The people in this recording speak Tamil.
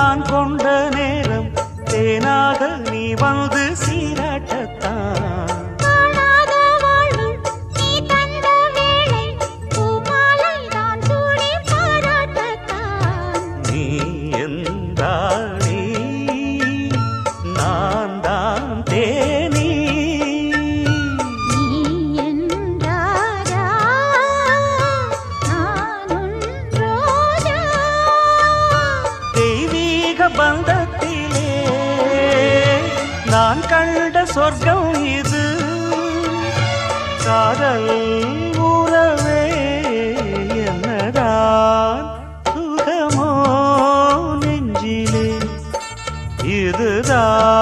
நான் கொண்ட நேரம் தேனாக நீ வந்து சீராட்டத்தான் நீ என்றாளி நான் தான் தேனி தெய்வீக பந்தத்திலே நான் கண்ட சொர்க்கம் இது காதல் உறவே என்னதான் சுகமோ நெஞ்சிலே இதுதான்